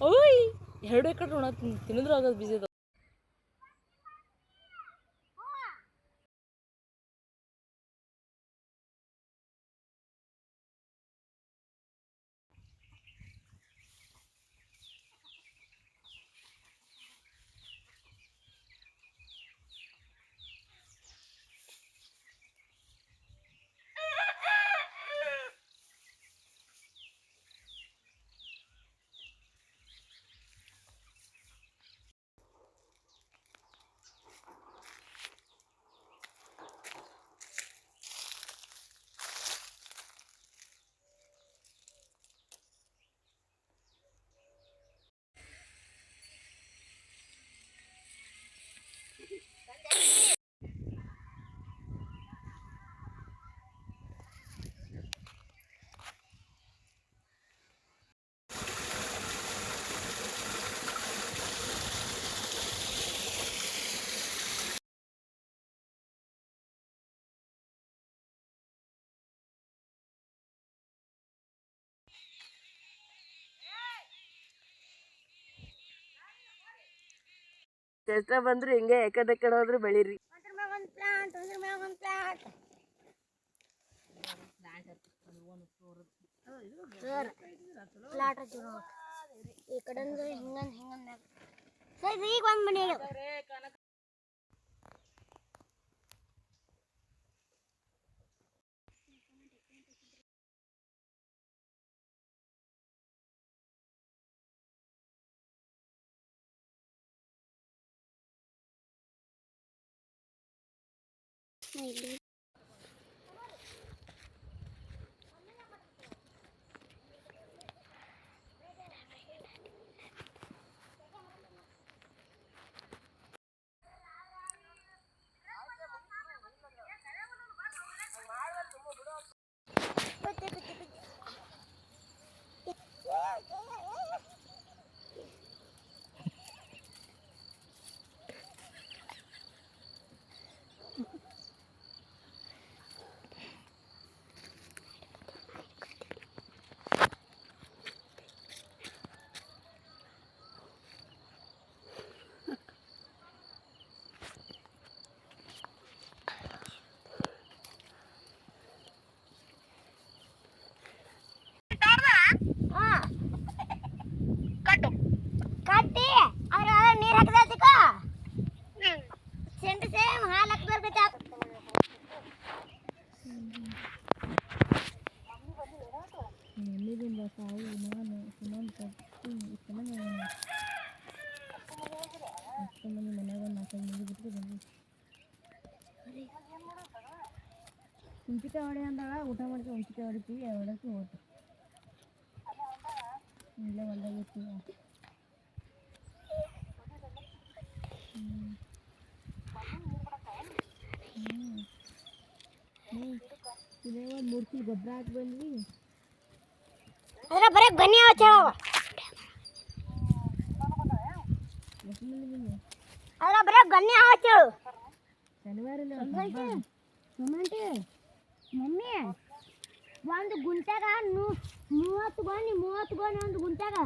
ಓಯ್ ಎರಡು ಎಕರೆ ನೋಡ ತಿನ್ನಿದ್ರು ಆಗೋದು ಬಿಸಿ ಅದ. ಕಷ್ಟ ಬಂದ್ರೆ ಹಿಂಗೆ ಎಕಡೆ ಹೋದ್ರೆ ಬೆಳೀರಿ. ಈ ಕಡೆ ಈಗ ಒಂದ್ ಮನೆ ಕಟ್ಟಿ ಅವ್ರ ನೀರ್ ಹಾಕದಕ್ಕ ಸೆಂಟ್ ಸೇಮ್ ಹಾಲು ಹಾಕ್ಬಾರ್ದಕ್ಕ. ಹುಂಚಿಕಾಯಿ ಹೊಡೆ ಅಂದಾಳ, ಊಟ ಮಾಡ್ತೀವಿ ಹುಂಚಿಕಾಯಿ ಹೊಡಿತೀವಿ, ಹೊಡಕ್ಕೆ ಹೋಗ್ತೀವಿ ಇಲ್ಲೇ ಹೊಲ್ದಾಗಿರ್ತೀವಿ. ಇದೇ ಒಂದು 3 ಕಿಲೋ ಗೊಬ್ಬರ ಹಾಕಿ ಬಂದ್ವಿ. ಅದ್ರ ಬರೀ ಗನಿ ಆಚಳವ, ಅದ್ರ ಬರೀ ಗನಿ ಆಚಳು. ಶನಿವಾರ ಮಮ್ಮಿ ಒಂದು ಗುಂಟ್ಯಾಗ 30 ಗೋಣಿ ಒಂದು ಗುಂಟ್ಯಾಗ